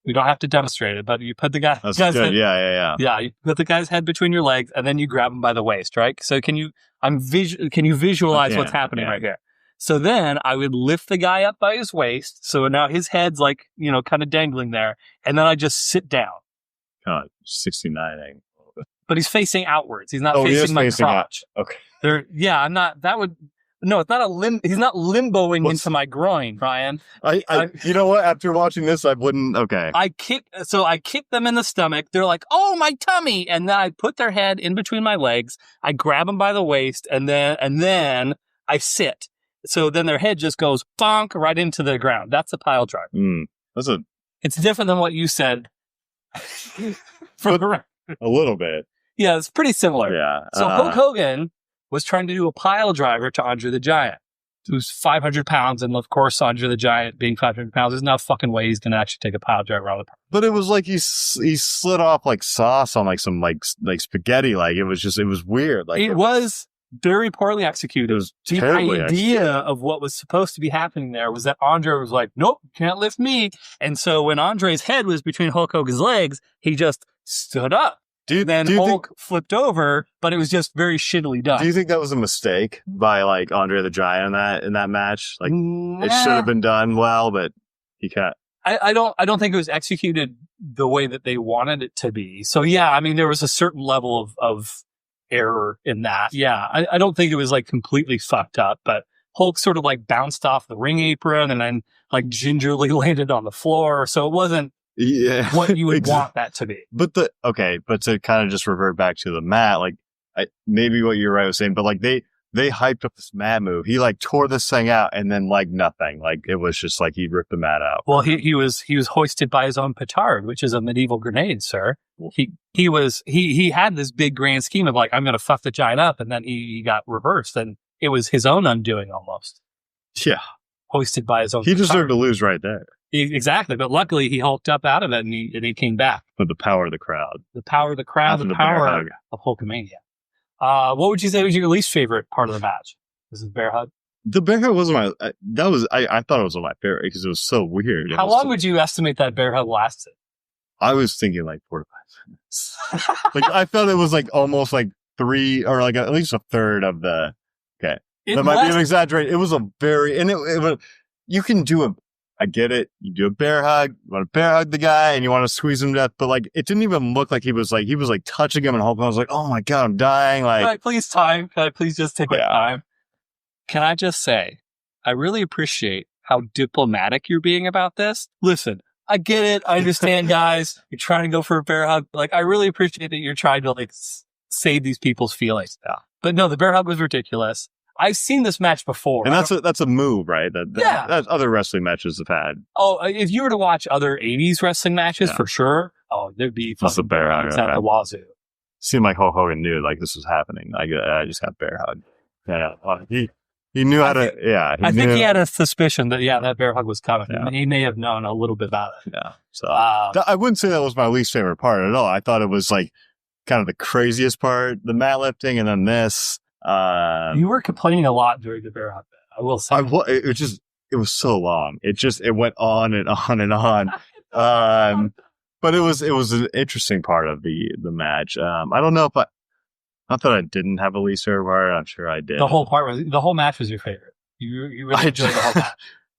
S2: We don't have to demonstrate it, but you put the guy's
S3: good.
S2: head.
S3: Yeah.
S2: Yeah, you put the guy's head between your legs, and then you grab him by the waist, right? So can you visualize what's happening right here? So then I would lift the guy up by his waist, so now his head's like, kind of dangling there, and then I just sit down.
S3: Kind of 69 angle.
S2: But he's facing outwards. He's not facing my crotch.
S3: Okay.
S2: I'm not. That would. No, it's not he's not limboing into my groin, Brian.
S3: You know what? After watching this, I wouldn't. Okay.
S2: I kick them in the stomach. They're like, "Oh, my tummy!" And then I put their head in between my legs. I grab them by the waist, and then I sit. So then their head just goes bonk right into the ground. That's a pile driver.
S3: It's
S2: different than what you said. For the record.
S3: A little bit.
S2: Yeah, it's pretty similar.
S3: Yeah.
S2: So Hulk Hogan was trying to do a pile driver to Andre the Giant, who's 500 pounds. And of course, Andre the Giant being 500 pounds, there's no fucking way he's going to actually take a pile driver out of the park.
S3: But it was like he slid off like sauce on like some like spaghetti. Like it was weird. Like
S2: it was very poorly executed.
S3: It was
S2: the
S3: terribly
S2: idea
S3: executed.
S2: of what was supposed to be happening there was that Andre was like, nope, you can't lift me. And so when Andre's head was between Hulk Hogan's legs, he just stood up. Then Hulk flipped over, but it was just very shittily done.
S3: Do you think that was a mistake by like Andre the Giant in that match? Like it should have been done well, but he can't.
S2: I don't think it was executed the way that they wanted it to be. So yeah, I mean there was a certain level of error in that. Yeah, I don't think it was like completely fucked up, but Hulk sort of like bounced off the ring apron and then like gingerly landed on the floor. So it wasn't what you would want that to be.
S3: But to kind of just revert back to the mat, like maybe what you're right was saying, but like they hyped up this mat move. He like tore this thing out and then like nothing. Like it was just like he ripped the mat out.
S2: Well, he was hoisted by his own petard, which is a medieval grenade, sir. He had this big grand scheme of like, I'm going to fuck the Giant up. And then he got reversed and it was his own undoing almost.
S3: Yeah.
S2: Hoisted by his own
S3: He
S2: petard.
S3: deserved to lose right there.
S2: Exactly. But luckily he hulked up out of it and he came back.
S3: With the power of the crowd.
S2: The power of the crowd,
S3: After
S2: the
S3: the
S2: power
S3: bear hug.
S2: of Hulkamania. What would you say was your least favorite part of the match? This is bear hug.
S3: The bear hug wasn't my, I thought it was one of my favorite because it was so weird.
S2: How long would you estimate that bear hug lasted?
S3: I was thinking like 4 to 5 minutes. Like I felt it was like almost like 3 or like at least a third of the, okay. That might be an exaggeration. It was a very, and it was, you can do I get it. You do a bear hug, you want to bear hug the guy and you want to squeeze him to death, but like, it didn't even look like he was like touching him and Hulk Hogan was like, oh my God, I'm dying. Like,
S2: Can I please just take my time? Can I just say, I really appreciate how diplomatic you're being about this. Listen, I get it. I understand, guys. You're trying to go for a bear hug. Like, I really appreciate that you're trying to like save these people's feelings. Yeah. But no, the bear hug was ridiculous. I've seen this match before.
S3: And that's a move, right? That other wrestling matches have had.
S2: Oh, if you were to watch other 80s wrestling matches, for sure. Oh, there'd be
S3: fucking bear hug
S2: at the wazoo.
S3: Seemed like Hulk Hogan knew like this was happening. Like I just got bear hug. Yeah. He knew how to, I think
S2: he had a suspicion that, that bear hug was coming.
S3: Yeah.
S2: He may have known a little bit about it.
S3: Yeah. So I wouldn't say that was my least favorite part at all. I thought it was like kind of the craziest part, the mat lifting and then this.
S2: You were complaining a lot during the bear hug. I will say.
S3: It was so long. It went on and on and on. But it was an interesting part of the match. I don't know if not that I didn't have a least favorite part. I'm sure I did.
S2: The whole match was your favorid. You really enjoyed the whole match.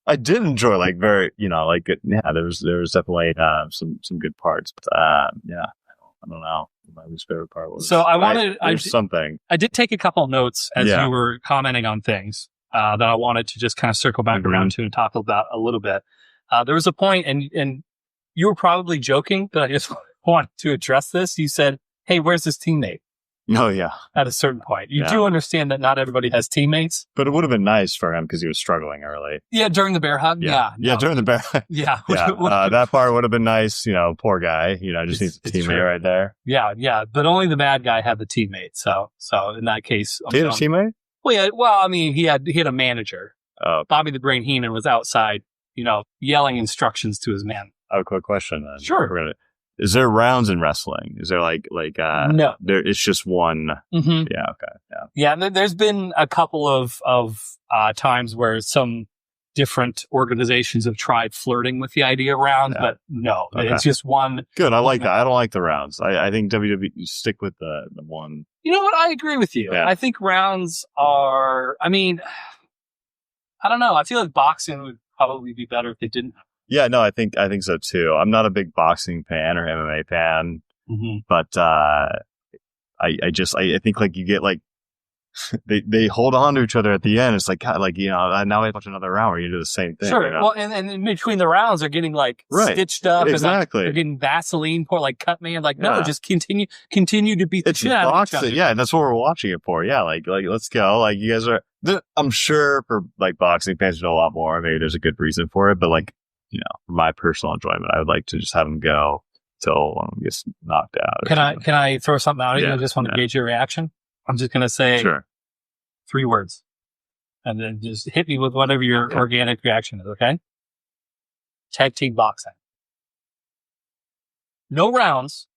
S3: I did enjoy like very, like there was definitely some good parts. But I don't know. My least favorite part was.
S2: So
S3: something.
S2: I did take a couple of notes as you were commenting on things that I wanted to just kind of circle back around to and talk about a little bit. There was a point, and you were probably joking, but I just wanted to address this. You said, "Hey, where's his teammate?"
S3: Oh yeah.
S2: At a certain point, you do understand that not everybody has teammates,
S3: but it would have been nice for him because he was struggling early.
S2: Yeah, during the bear hug. Yeah,
S3: during the bear hug.
S2: Yeah,
S3: that part would have been nice. Poor guy. Just needs a teammate right there.
S2: Yeah, but only the bad guy had the teammate. So in that case,
S3: he had a teammate.
S2: Well, I mean, he had a manager. Bobby the Brain Heenan was outside, yelling instructions to his men.
S3: I have a quick question then.
S2: Sure.
S3: Is there rounds in wrestling? Is there
S2: no?
S3: It's just one.
S2: Mm-hmm.
S3: Yeah. Okay.
S2: Yeah. There's been a couple of times where some different organizations have tried flirting with the idea of rounds, but no, it's just one.
S3: Good. I like that. I don't like the rounds. I think WWE stick with the one.
S2: You know what? I agree with you.
S3: Yeah.
S2: I think rounds are. I mean, I don't know. I feel like boxing would probably be better if they didn't.
S3: Yeah, no, I think so too. I'm not a big boxing fan or MMA fan, but I think like you get like they hold on to each other at the end. It's like now we have to watch another round where you do the same thing.
S2: Sure. Well, and in between the rounds, they're getting like stitched up.
S3: Exactly.
S2: They're getting Vaseline poured, like cut me. Like no, just continue to beat the shit out of each other.
S3: Yeah, and that's what we're watching it for. Yeah, like let's go. Like you guys are. I'm sure for like boxing fans know a lot more. Maybe there's a good reason for it, but like. For my personal enjoyment, I would like to just have them go till one of them gets knocked out.
S2: Can I throw something out at you? I just want to gauge your reaction. I'm just going to say 3 words. And then just hit me with whatever your organic reaction is, okay? Tag team boxing. No rounds.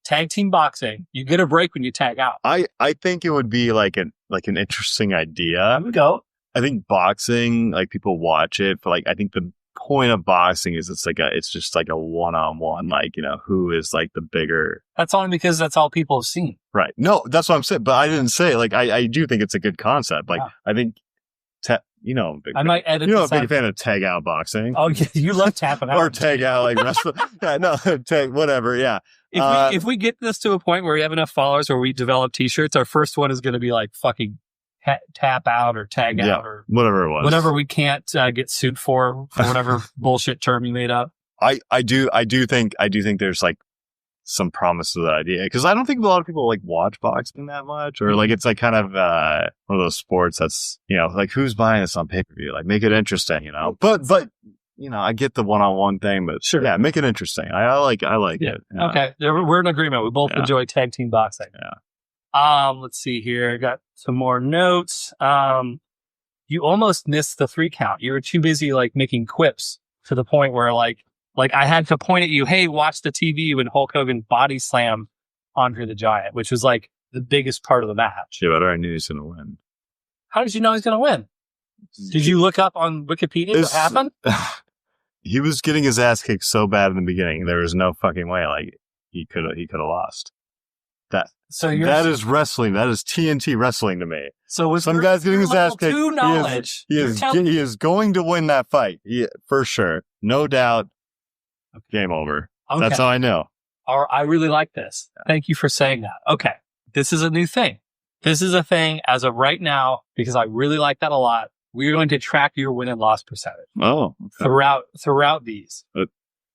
S2: Tag team boxing. You get a break when you tag out.
S3: I think it would be like an interesting idea.
S2: There we go.
S3: I think boxing, like people watch it, but like I think the point of boxing is it's just like a one-on-one, like, you know, who is like the bigger.
S2: That's only because that's all people have seen.
S3: Right. No, that's what I'm saying. But I didn't say, like, I do think it's a good concept. Like, I think,
S2: I might edit.
S3: I'm a big fan of tag out boxing.
S2: Oh, you love tapping out
S3: or tag out, like wrestling. Yeah, no, tag whatever. Yeah.
S2: If we get this to a point where we have enough followers where we develop T-shirts, our first one is going to be like fucking tap out or tag out or
S3: whatever it was.
S2: Whatever we can't get sued for whatever bullshit term you made up.
S3: I do think there's like some promise to that idea, because I don't think a lot of people like watch boxing that much, or like it's like kind of one of those sports that's, you know, like who's buying this on pay-per-view, like make it interesting, you know. But you know, I get the one-on-one thing, but yeah, make it interesting. I like it. Yeah.
S2: Okay, we're in agreement. We both enjoy tag team boxing.
S3: Yeah.
S2: Let's see here. I got some more notes. You almost missed the 3 count. You were too busy like making quips to the point where like I had to point at you, hey, watch the TV when Hulk Hogan body slammed Andre the Giant, which was like the biggest part of the match.
S3: Yeah, but I knew he was going to win.
S2: How did you know he was going to win? Did you look up on Wikipedia what happened?
S3: He was getting his ass kicked so bad in the beginning. There was no fucking way like he could have lost. That is wrestling. That is TNT wrestling to me.
S2: So with
S3: some guy's getting his ass kicked.
S2: Knowledge,
S3: he is going to win that fight. For sure. No doubt. Game over. Okay. That's how I know.
S2: I really like this. Thank you for saying that. Okay. This is a new thing. This is a thing as of right now, because I really like that a lot. We're going to track your win and loss percentage.
S3: Oh. Okay.
S2: Throughout these.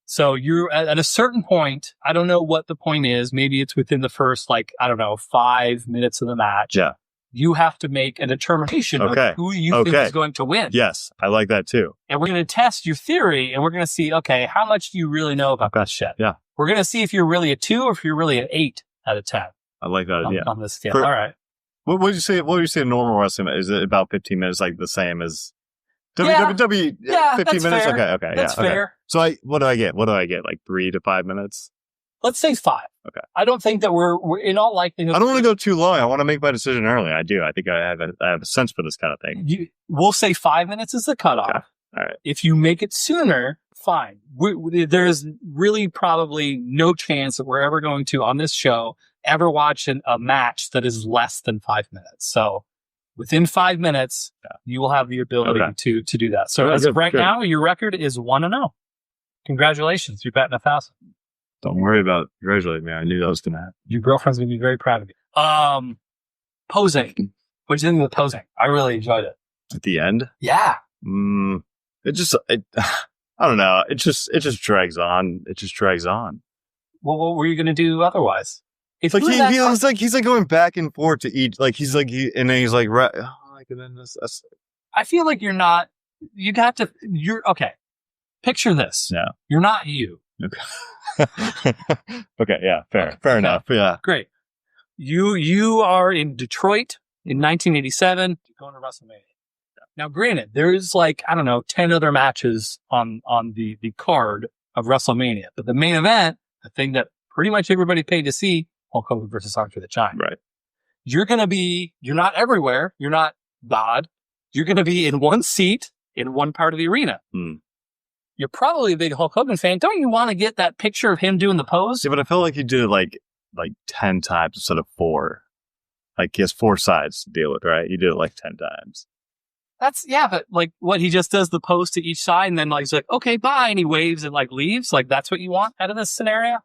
S2: So you're at a certain point. I don't know what the point is. Maybe it's within the first, 5 minutes of the match.
S3: Yeah.
S2: You have to make a determination of who you think is going to win.
S3: Yes, I like that too.
S2: And we're going to test your theory, and we're going to see, okay, how much do you really know about that shit?
S3: Yeah.
S2: We're going to see if you're really a 2 or if you're really an 8 out of 10.
S3: I like that idea.
S2: On this scale. All right.
S3: What would you say? What would you say normal wrestling? Is it about 15 minutes, like the same as WWE?
S2: Yeah,
S3: 15 minutes?
S2: Fair.
S3: Okay.
S2: That's fair.
S3: So what do I get? Like 3 to 5 minutes?
S2: Let's say 5.
S3: Okay.
S2: I don't think that we're in all likelihood.
S3: I don't want to go too long. I want to make my decision early. I do. I think I have a sense for this kind of thing.
S2: We'll say 5 minutes is the cutoff.
S3: Okay. All right.
S2: If you make it sooner, fine. There's really probably no chance that we're ever going to, on this show, ever watch a match that is less than 5 minutes. So within 5 minutes, you will have the ability to do that. So as of right now, your record is 1-0. Congratulations. You're batting 1,000.
S3: Don't worry about congratulating me. I knew that was going to happen.
S2: Your girlfriend's going to be very proud of you. Posing. What did you think of the posing? I really enjoyed it.
S3: At the end?
S2: Yeah.
S3: I don't know. It just drags on. It just drags on.
S2: Well, what were you going to do otherwise?
S3: It's like he's like going back and forth to each, like he's like, and then he's like, and then this.
S2: I feel like you're not, okay. Picture this.
S3: Yeah.
S2: You're not you.
S3: Okay. Okay. Yeah. Fair enough. Yeah.
S2: Great. You are in Detroit in 1987. You're going to WrestleMania. Now, granted, there's 10 other matches on the card of WrestleMania, but the main event, the thing that pretty much everybody paid to see, Hulk Hogan versus Andre the Giant.
S3: Right.
S2: You're not everywhere. You're not God. You're going to be in one seat in one part of the arena. You're probably a big Hulk Hogan fan. Don't you want to get that picture of him doing the pose?
S3: Yeah, but I felt like he did it like 10 times instead of 4. Like he has 4 sides to deal with, right? You did it like 10 times.
S2: But what, he just does the pose to each side and then he's like, okay, bye. And he waves and leaves. That's what you want out of this scenario?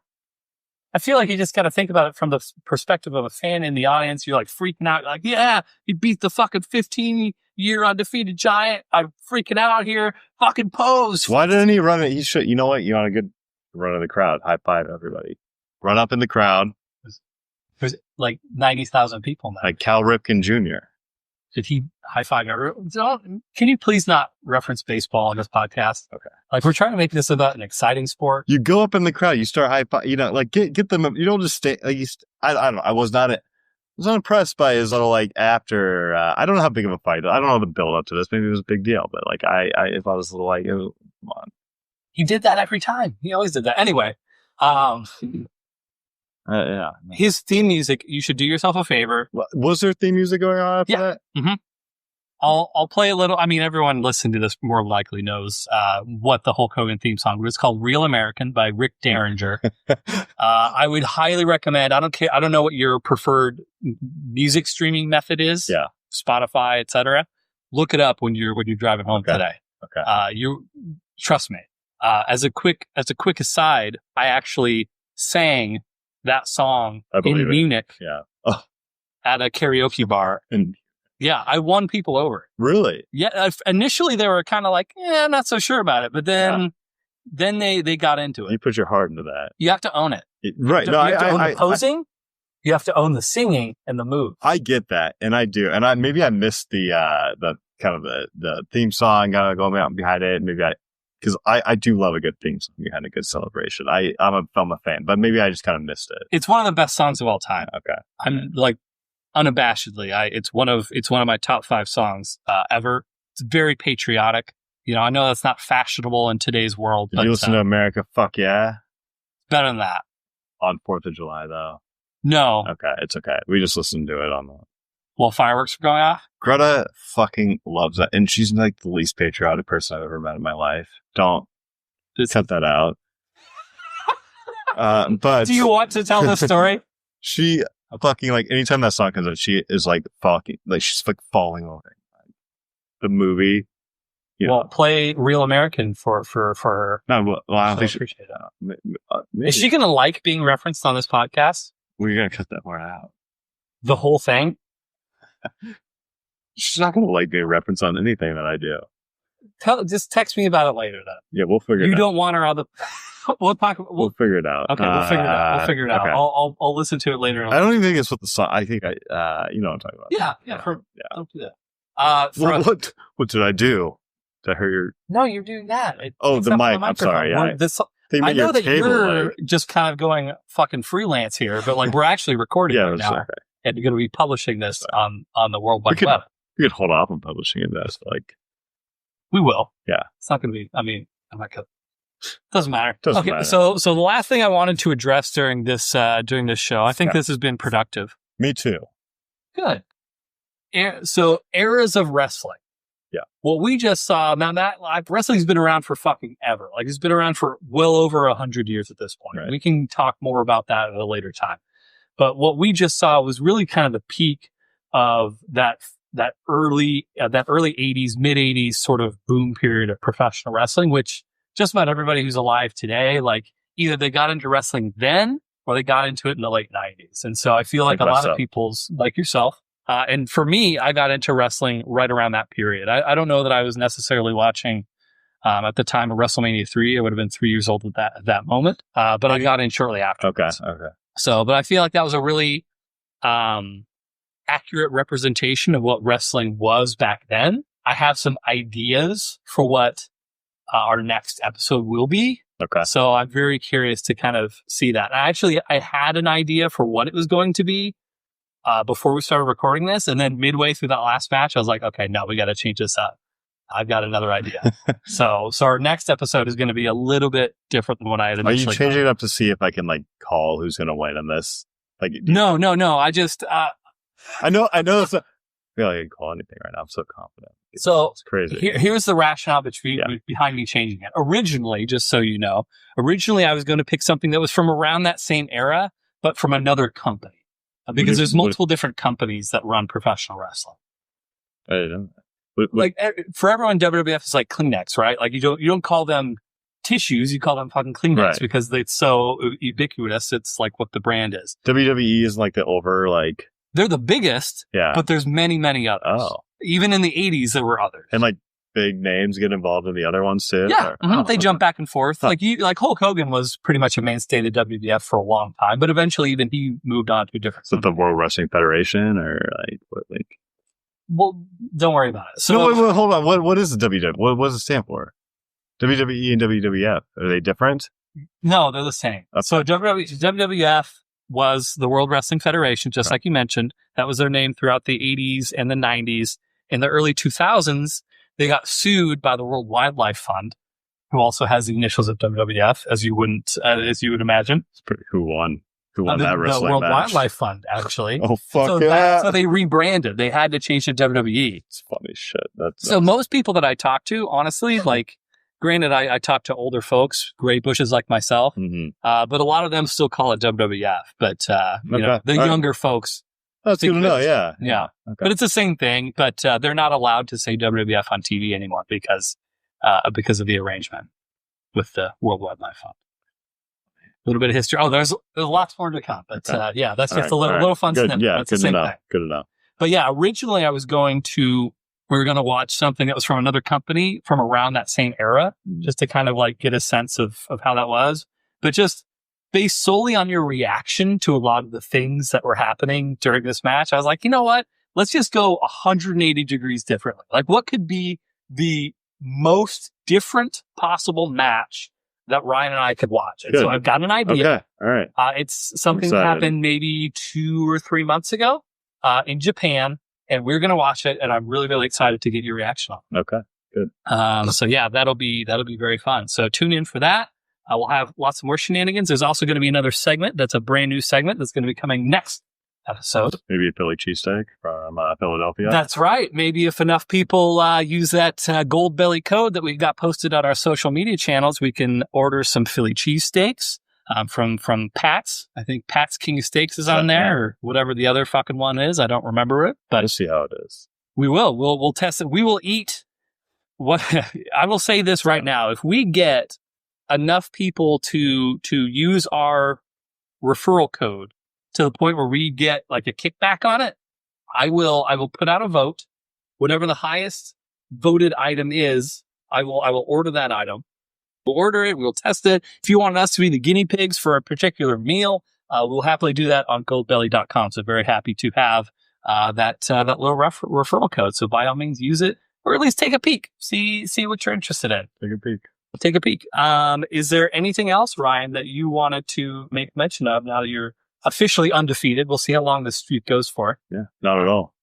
S2: I feel like you just got to think about it from the perspective of a fan in the audience. You're freaking out. Yeah, he beat the fucking 15-year undefeated Giant. I'm freaking out here. Fucking pose.
S3: Why didn't he run it? He should. You know what? You want a good run of the crowd. High five everybody. Run up in the crowd.
S2: There's 90,000 people now.
S3: Like Cal Ripken Jr.
S2: Did he high five everyone. Can you please not reference baseball on this podcast?
S3: Okay.
S2: Like, we're trying to make this about an exciting sport.
S3: You go up in the crowd, you start high five, like get them. You don't just stay. Like I don't know. I was not impressed by his little after. I don't know how big of a fight. I don't know the build up to this. Maybe it was a big deal, but if I was a little come on.
S2: He did that every time. He always did that. Anyway,
S3: yeah.
S2: His theme music. You should do yourself a favor.
S3: Was there theme music going on after that?
S2: Mm-hmm. I'll play a little. I mean, everyone listening to this more likely knows what the Hulk Hogan theme song was. It's called "Real American" by Rick Derringer. I would highly recommend. I don't care. I don't know what your preferred music streaming method is.
S3: Yeah,
S2: Spotify, etc. Look it up when you're driving home today.
S3: Okay.
S2: You trust me. As a quick aside, I actually sang that song in Munich.
S3: Yeah.
S2: At a karaoke bar. Yeah, I won people over.
S3: Really?
S2: Yeah. Initially, they were kind of like, I'm not so sure about it. But then they got into it.
S3: You put your heart into that.
S2: You have to own it.
S3: Right.
S2: You have to own the posing. You have to own the singing and the move.
S3: I get that. And I do. And maybe I missed the kind of the theme song going out behind it. Maybe because I do love a good theme song behind a good celebration. I'm a fan, but maybe I just kind of missed it.
S2: It's one of the best songs of all time.
S3: Okay.
S2: I'm like, unabashedly, it's one of my top 5 songs ever. It's very patriotic. I know that's not fashionable in today's world.
S3: Did you listen to America? Fuck yeah.
S2: Better than that.
S3: On 4th of July, though.
S2: No.
S3: Okay, it's okay. We just listened to it on the.
S2: Well, fireworks are going off.
S3: Greta fucking loves that, and she's like the least patriotic person I've ever met in my life. Don't cut that out. But
S2: do you want to tell the story?
S3: She fucking anytime that song comes out, she is fucking she's falling over. The movie.
S2: Well, play "Real American" for her.
S3: No, well, I don't think she
S2: appreciate that. Is she gonna like being referenced on this podcast?
S3: We're gonna cut that part out.
S2: The whole thing.
S3: She's not gonna like being referenced on anything that I do.
S2: Just text me about it later, then.
S3: Yeah, we'll figure it out.
S2: You don't want her on the. We'll
S3: figure it out.
S2: Okay, we'll figure it out. We'll figure it out.
S3: Okay.
S2: I'll listen to it later.
S3: I don't even think it's what the song. I think you know what I'm talking about.
S2: Yeah. Don't do that.
S3: What did I do to hurt your?
S2: No, you're doing that.
S3: The mic. I'm sorry. Yeah.
S2: I know that you're just kind of going fucking freelance here, but we're actually recording right now, okay. And you're going to be publishing this on the World Wide Web.
S3: We could hold off on publishing it. That's
S2: we will.
S3: Yeah,
S2: it's not going to be. I mean, I'm not going. Doesn't matter.
S3: Doesn't matter.
S2: So the last thing I wanted to address during this show, I think this has been productive.
S3: Me too.
S2: Good. So eras of wrestling.
S3: Yeah.
S2: What we just saw, now that wrestling's been around for fucking ever. It's been around for well over 100 years at this point. Right. We can talk more about that at a later time. But what we just saw was really kind of the peak of that early 80s, mid 80s sort of boom period of professional wrestling, which just about everybody who's alive today, either they got into wrestling then or they got into it in the late 90s. And so I feel like a lot of people's, like yourself, and for me, I got into wrestling right around that period. I don't know that I was necessarily watching at the time of WrestleMania 3. I would have been 3 years old at that moment, but I got in shortly after.
S3: Okay.
S2: So, but I feel like that was a really accurate representation of what wrestling was back then. I have some ideas for what our next episode will be.
S3: Okay.
S2: So I'm very curious to kind of see that. I had an idea for what it was going to be before we started recording this. And then midway through that last match, I was like, okay, no, we got to change this up. I've got another idea. so our next episode is going to be a little bit different than what I had initially
S3: thought. Are you changing it up to see if I can call who's going to win in this?
S2: No. I just,
S3: I know. That's not, I feel like I can call anything right now. I'm so confident. It's crazy.
S2: Here's the rationale behind me changing it. Originally, just so you know, I was going to pick something that was from around that same era, but from another company. Because there's multiple different companies that run professional wrestling.
S3: I didn't know.
S2: For everyone, WWF is like Kleenex, right? You don't call them tissues, you call them fucking Kleenex, right? Because it's so ubiquitous. It's like what the brand is.
S3: WWE is the over
S2: They're the biggest,
S3: yeah.
S2: But there's many, many others.
S3: Oh.
S2: Even in the 80s, there were others.
S3: And big names get involved in the other ones too?
S2: Yeah. They jump back and forth. Huh. Hulk Hogan was pretty much a mainstay of WWF for a long time, but eventually even he moved on to a different.
S3: Is it the World Wrestling Federation or what?
S2: Well, don't worry about it. So
S3: no, wait, hold on. What is the WWF? What does it stand for? WWE and WWF, are they different?
S2: No, they're the same.
S3: Okay.
S2: So WWF was the World Wrestling Federation, just like you mentioned. That was their name throughout the 80s and the 90s. In the early 2000s, they got sued by the World Wildlife Fund, who also has the initials of WWF, as you would imagine.
S3: It's pretty, who won that wrestling
S2: The World
S3: match?
S2: Wildlife Fund, actually.
S3: Oh, fuck
S2: so
S3: yeah.
S2: So they rebranded. They had to change to WWE.
S3: It's funny shit.
S2: So most people that I talk to, honestly, like, granted, I talk to older folks, gray bushes like myself, but a lot of them still call it WWF. But, you know, the younger folks.
S3: That's good to know, yeah.
S2: Yeah.
S3: Okay.
S2: But it's the same thing, but they're not allowed to say WWF on TV anymore because of the arrangement with the World Wildlife Fund. A little bit of history. Oh, there's lots more to come, but yeah, that's just a little fun snippet.
S3: Yeah,
S2: that's
S3: good
S2: the same
S3: to know.
S2: thing.
S3: Good to know.
S2: But yeah, originally we were going to watch something that was from another company from around that same era, just to kind of like get a sense of how that was. But just based solely on your reaction to a lot of the things that were happening during this match, I was like, you know what? Let's just go 180 degrees differently. Like, what could be the most different possible match that Ryan and I could watch? And so I've got an idea.
S3: Okay. All right.
S2: It's something that happened maybe 2 or 3 months ago in Japan, and we're going to watch it, and I'm really, really excited to get your reaction on it.
S3: Okay. Good.
S2: So yeah, that'll be very fun. So tune in for that. We'll have lots more shenanigans. There's also going to be another segment that's a brand new segment that's going to be coming next episode.
S3: Maybe a Philly cheesesteak from Philadelphia.
S2: That's right. Maybe if enough people use that gold belly code that we got posted on our social media channels, we can order some Philly cheesesteaks from Pat's. I think Pat's King of Steaks is on there, or whatever the other fucking one is. I don't remember it, but
S3: we'll see how it is.
S2: We will. We'll test it. We will eat. What I will say this right now: if we get enough people to use our referral code to the point where we get like a kickback on it, I will put out a vote. Whatever the highest voted item is, I will order that item. We'll order it. We'll test it. If you want us to be the guinea pigs for a particular meal, we'll happily do that on goldbelly.com. So very happy to have that little referral code. So by all means, use it, or at least take a peek. See what you're interested in. Take a peek. Is there anything else, Ryan, that you wanted to make mention of now that you're officially undefeated? We'll see how long this streak goes for.
S3: Yeah, not at all.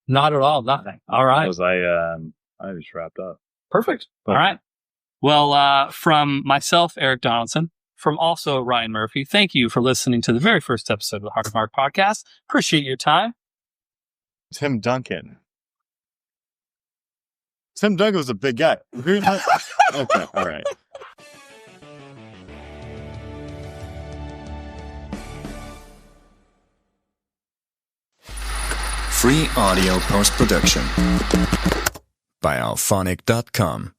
S2: Not at all. Nothing. All right.
S3: Because I just wrapped up.
S2: Perfect. All right. Well, from myself, Erik Donaldson, from also Ryan Murphy, thank you for listening to the very first episode of the Heart of Mark podcast. Appreciate your time.
S3: Tim Duncan. Tim Duncan was a big guy. Okay, all right.
S4: Free audio post-production by alphonic.com.